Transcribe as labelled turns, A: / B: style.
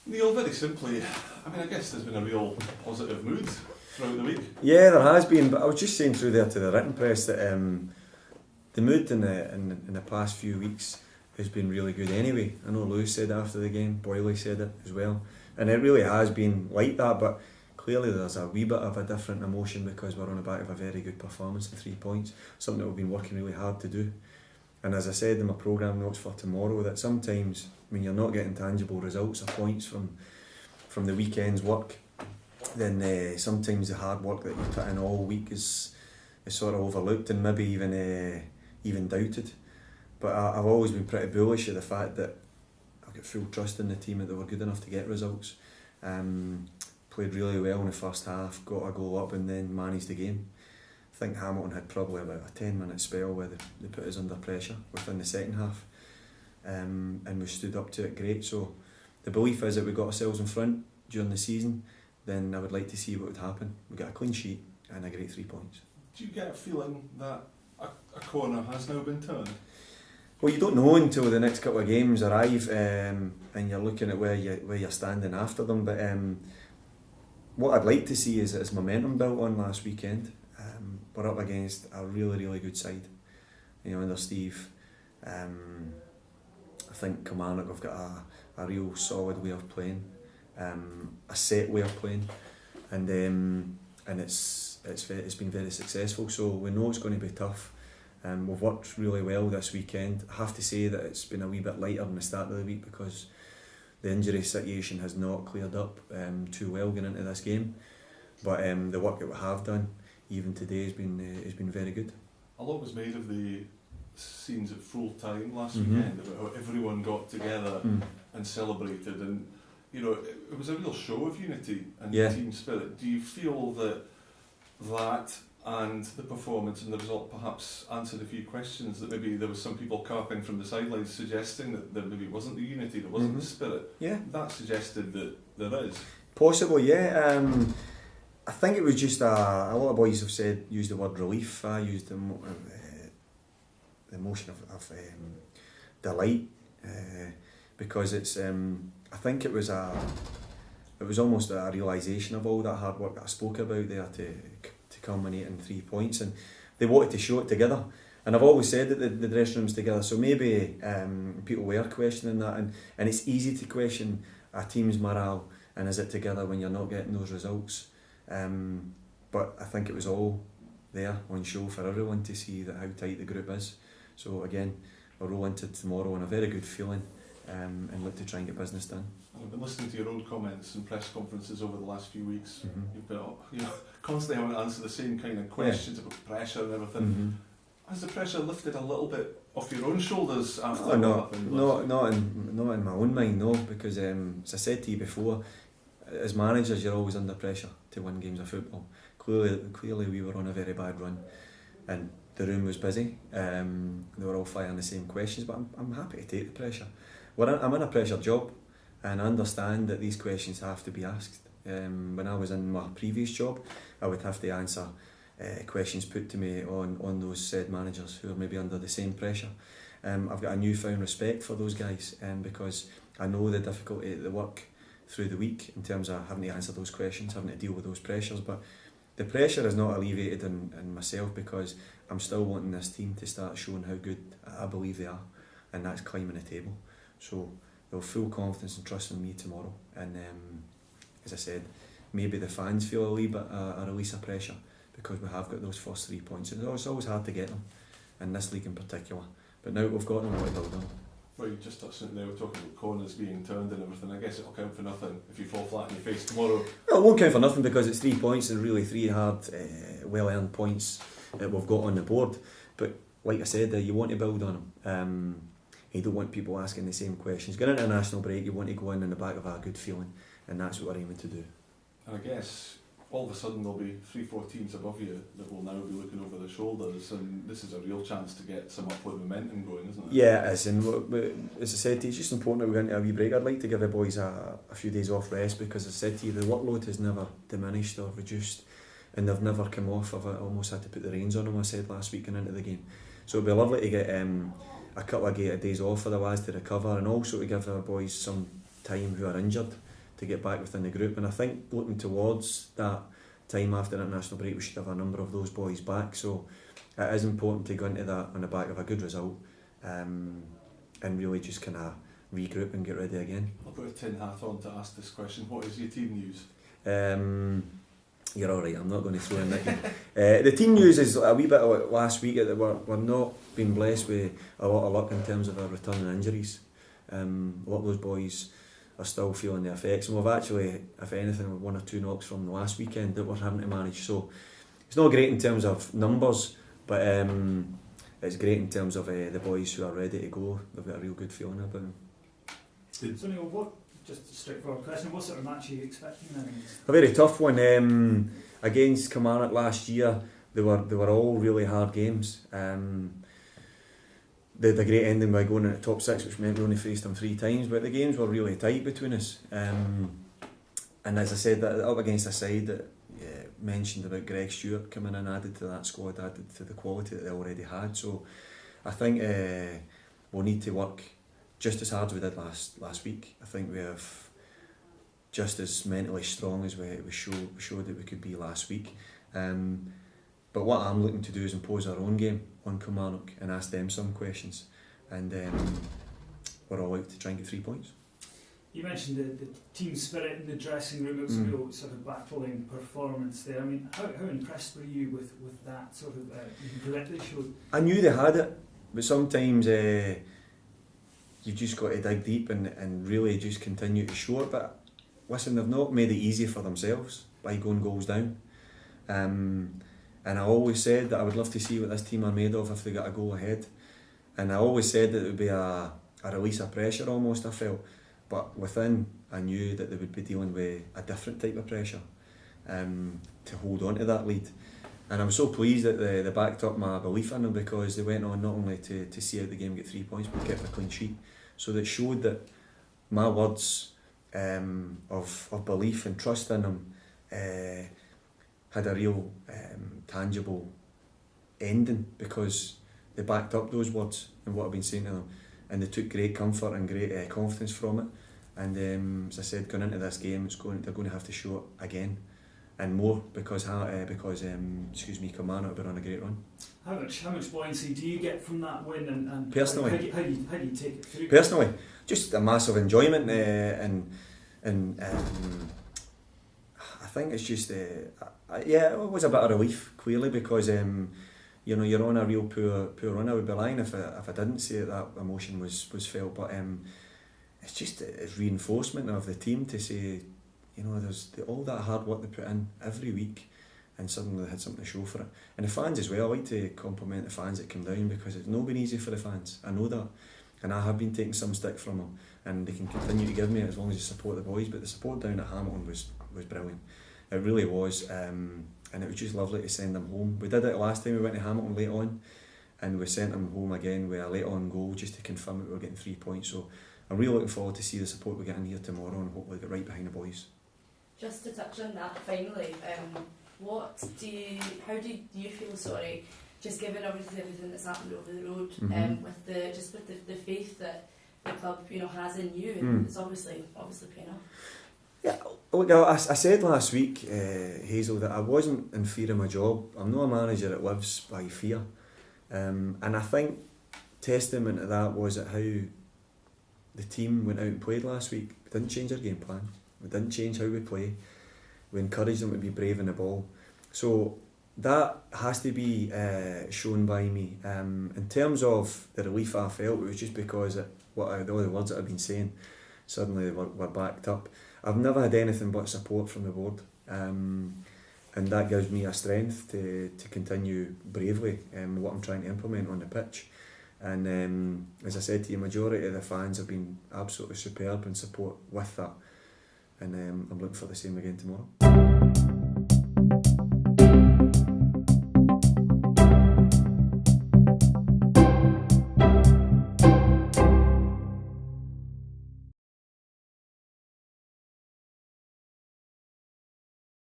A: Neil, very simply, I mean, I guess there's been a real positive mood throughout the week.
B: Yeah, there has been, but I was just saying through there to the written press that the mood in the past few weeks has been really good anyway. I know Lewis said after the game, Boyley said it as well, and it really has been like that, but clearly there's a wee bit of a different emotion because we're on the back of a very good performance and 3 points, something that we've been working really hard to do. And as I said in my programme notes for tomorrow, that sometimes when you're not getting tangible results or points from the weekend's work, then sometimes the hard work that you put in all week is sort of overlooked and maybe even doubted. But I've always been pretty bullish at the fact that I've got full trust in the team that they were good enough to get results. Played really well in the first half, got a goal up and then managed the game. I think Hamilton had probably about a 10-minute spell where they put us under pressure within the second half, and we stood up to it great. So the belief is that we got ourselves in front during the season, then I would like to see what would happen. We got a clean sheet and a great 3 points.
A: Do you get a feeling that a corner has now been turned?
B: Well, you don't know until the next couple of games arrive, and you're looking at where you're standing after them. But what I'd like to see is momentum built on last weekend. We're up against a really, really good side. You know, under Steve, I think Kilmarnock have got a real solid way of playing, a set way of playing, and it's been very successful. So we know it's going to be tough. We've worked really well this weekend. I have to say that it's been a wee bit lighter than the start of the week because the injury situation has not cleared up too well going into this game. But the work that we have done, even today, has been very good.
A: A lot was made of the scenes at full time last weekend about how everyone got together and celebrated, and you know it was a real show of unity and team spirit. Do you feel that and the performance and the result perhaps answered a few questions that maybe there was some people carping from the sidelines suggesting that there maybe wasn't the unity, there wasn't the spirit?
B: Yeah,
A: that suggested that there is.
B: Possible, yeah. I think it was just a lot of boys have used the word relief. I used the emotion of delight because it's. I think it was almost a realisation of all that hard work that I spoke about there to culminate in 3 points, and they wanted to show it together. And I've always said that the dressing room's together, so maybe people were questioning that, and it's easy to question a team's morale and is it together when you're not getting those results. But I think it was all there on show for everyone to see that how tight the group is. So again, we'll roll into tomorrow on a very good feeling and look to try and get business done.
A: I've been listening to your own comments and press conferences over the last few weeks. You've been constantly having to answer the same kind of questions about pressure and everything. Has the pressure lifted a little bit off your own shoulders after that happened?
B: Not in my own mind, no, because as I said to you before, as managers you're always under pressure to win games of football. Clearly we were on a very bad run and the room was busy. They were all firing the same questions, but I'm happy to take the pressure. I'm in a pressure job and I understand that these questions have to be asked. When I was in my previous job, I would have to answer questions put to me on those said managers who are maybe under the same pressure. I've got a newfound respect for those guys because I know the difficulty that they work through the week in terms of having to answer those questions, having to deal with those pressures. But the pressure is not alleviated in myself because I'm still wanting this team to start showing how good I believe they are, and that's climbing the table. So they'll have full confidence and trust in me tomorrow, and as I said, maybe the fans feel a wee bit a release of pressure because we have got those first 3 points, and it's always hard to get them in this league in particular, but now we've got them, we'll build on.
A: Well, you just touched on it there, we're talking about corners being turned and everything. I guess it'll count for nothing if you fall flat in your face tomorrow.
B: Well, it won't count for nothing because it's 3 points and really 3 hard, well-earned points that we've got on the board. But like I said, you want to build on them. You don't want people asking the same questions. Going into a national break, you want to go in the back of a good feeling, and that's what we're aiming to do.
A: And I guess all of a sudden there'll be 3-4 teams above you that will now be looking over their shoulders, and this is a real chance to get some upward momentum going, isn't it?
B: Yeah, it is, and as I said to you, it's just important that we go into a wee break. I'd like to give the boys a few days off rest because, as I said to you, the workload has never diminished or reduced, and they've never come off of it. I almost had to put the reins on them, I said last week, going into the game. So it'd be lovely to get a couple of days off for the lads to recover, and also to give the boys some time who are injured get back within the group. And I think looking towards that time after the international break, we should have a number of those boys back. So it is important to go into that on the back of a good result, and really just kind of regroup and get ready again.
A: I'll put a tin hat on to ask this question. What is your team news?
B: You're alright, I'm not going to throw in that. The team news is a wee bit of last week that we're not being blessed with a lot of luck in terms of our returning injuries. A lot of those boys are still feeling the effects, and we've actually, if anything, we've 1 or 2 knocks from the last weekend that we're having to manage. So it's not great in terms of numbers, but it's great in terms of the boys who are ready to go. They've got a real good feeling about them.
C: So Neil, just a straightforward question, what sort of match are you expecting then?
B: A very tough one. Against Kilmarnock last year, they were all really hard games. The great ending by going into the top 6, which meant we only faced them 3 times, but the games were really tight between us. And as I said, that up against a side that mentioned about Greg Stewart coming in, added to that squad, added to the quality that they already had. So I think we'll need to work just as hard as we did last week. I think we have just as mentally strong as we showed that we could be last week. But what I'm looking to do is impose our own game on Kilmarnock and ask them some questions. And we're all out to try and get 3 points.
C: You mentioned the team spirit in the dressing room. It was a real sort of battling performance there. I mean, how impressed were you with that sort of grit they showed?
B: I knew they had it, but sometimes you've just got to dig deep and really just continue to show it. But listen, they've not made it easy for themselves by going goals down. And I always said that I would love to see what this team are made of if they got a goal ahead. And I always said that it would be a release of pressure almost, I felt. But within, I knew that they would be dealing with a different type of pressure to hold on to that lead. And I was so pleased that they backed up my belief in them, because they went on not only to see out the game and get 3 points, but kept a clean sheet. So that showed that my words of belief and trust in them had a real tangible ending, because they backed up those words and what I've been saying to them, and they took great comfort and great confidence from it. And as I said, going into this game, they're going to have to show it again and more, because Kilmarnock have been on a great run.
C: How much buoyancy do you get from that win? And
B: personally,
C: how do you take it through?
B: Personally, just a massive enjoyment, and I think it's just it was a bit of relief, clearly, because you're on a real poor run. I would be lying if I didn't say that emotion was felt, but it's reinforcement of the team to say, there's all that hard work they put in every week, and suddenly they had something to show for it. And the fans as well, I like to compliment the fans that come down, because it's not been easy for the fans, I know that, and I have been taking some stick from them, and they can continue to give me it as long as you support the boys. But the support down at Hamilton was brilliant, it really was, and it was just lovely to send them home. We did it last time we went to Hamilton late on, and we sent them home again with a late on goal just to confirm that we were getting 3 points. So I'm really looking forward to see the support we're getting here tomorrow, and hopefully get right behind the boys.
D: Just to touch on that finally, how do you feel, just given everything that's happened over the road, with the faith that the club has in you, and it's obviously paying off?
B: Yeah, look, I said last week, Hazel, that I wasn't in fear of my job. I'm not a manager that lives by fear, and I think testament to that was at how the team went out and played last week. We didn't change our game plan. We didn't change how we play. We encouraged them to be brave in the ball. So that has to be shown by me. In terms of the relief I felt, it was just because all the words that I've been saying suddenly were backed up. I've never had anything but support from the board, and that gives me a strength to continue bravely what I'm trying to implement on the pitch. And as I said to you, majority of the fans have been absolutely superb in support with that, and I'm looking for the same again tomorrow.